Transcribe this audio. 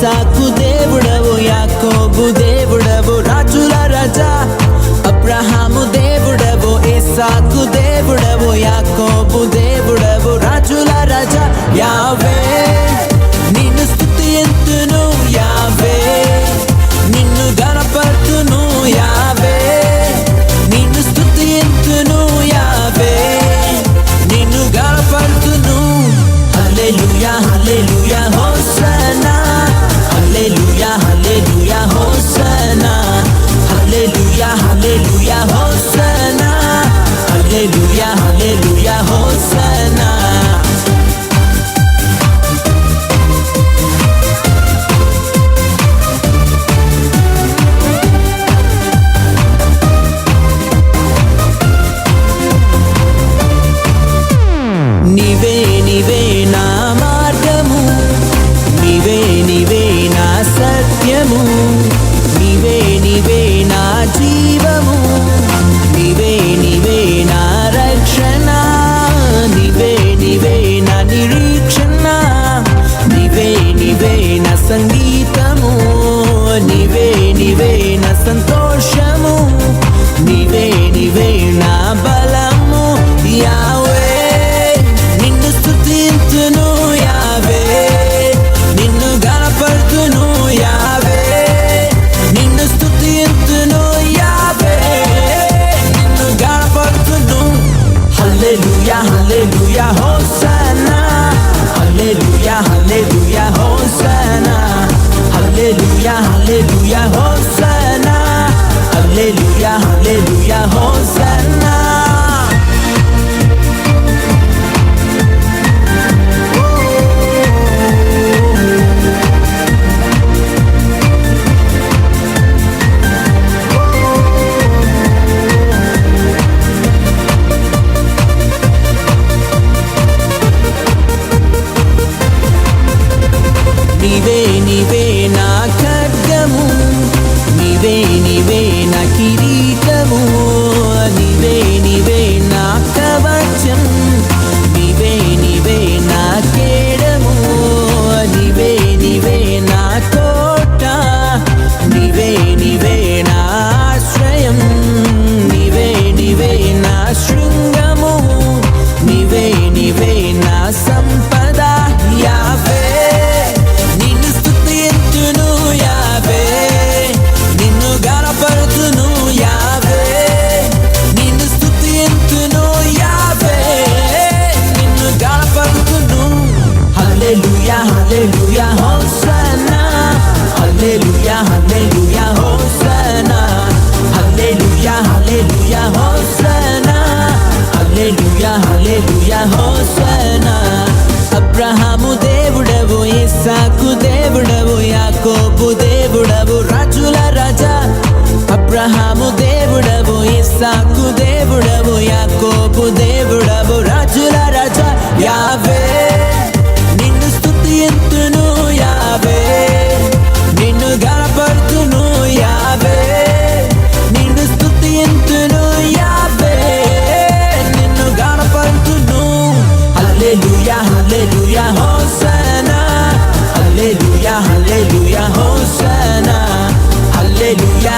ఇస్సాకు దేవుడవు, యాకోబు దేవుడవు, రాజుల రాజా. అబ్రహాము దేవుడవు, ఇస్సాకు దేవుడవు, యాకోబు దేవుడవు, రాజుల రాజా. యావే నిన్ను స్తుతింతును, యావే నిన్ను గణపర్తును, యావే నిన్ను స్తుతింతును, యావే నిన్ను గణపర్తును. హల్లెలూయా హల్లెలూయా హోసన్నా, హల్లెలూయా హల్లెలూయా హోసన్నా, హల్లెలూయా హల్లెలూయా హోసన్నా, హల్లెలూయా హల్లెలూయా హోసన్నా. నీవే నీవే నా మార్గము, నీవే నీవే నా సత్యము, నీవే నీవే నా జీవము, నీవే నీవే నా రక్షణ, నీవే నీవే నా నిరీక్షణ, నీవే నీవే నా సంగీతము, నీవే నీవే నా సంతోషము, నీవే నీవే నా బలము. యావే నిన్ను స్తుతింతును, యావే నిన్ను గణపర్తును, యావే నిన్ను స్తుతింతును, యావే నిన్ను గణపర్తును. హల్లెలూయా హల్లెలూయా హోసన్నా, హల్లెలూయా హల్లెలూయా హోసన్నా, హల్లెలూయా హల్లెలూయా హోసన్నా, హల్లెలూయా హల్లెలూయా హోసన్నా. నీవే నీవే నా ఖడ్గము, నీవే నీవే నా కిరీటము, నీవే నీవే నా కవచం, నీవే నీవే నా కేడము, నీవే నీవే నా కోట, నీవే నీవే నా ఆశ్రయం, నీవే నీవే నా శృంగము, నీవే నీవే నా సంపద. యావే నిన్ను స్తుతింతును, యావే నిన్ను గణపర్తును, యావే నిన్ను స్తుతింతును, యావే నిన్ను గణపర్తును. హల్లెలూయా హల్లెలూయా హోసన్నా, హల్లెలూయా హల్లెలూయా హోసన్నా, హల్లెలూయా హల్లెలూయా హోసన్నా, హల్లెలూయా హల్లెలూయా హోసన్నా. అబ్రహాము దేవుడవు, ఇస్సాకు దేవుడవు, యాకోబు దేవుడవు, రాజుల రాజా. అబ్రహాము దేవుడవు, ఇస్సాకు దేవుడవు, యాకోబు దేవుడవు, రాజుల రాజా. యావే నిన్ను స్తుతింతును, యావే నిన్ను గణపర్తును, యావే నిన్ను స్తుతింతును, యావే నిన్ను గణపర్తును. హల్లెలూయా హల్లెలూయా హోసన్నా, హల్లెలూయా హల్లెలూయా హోసన్నా, హల్లెలూయా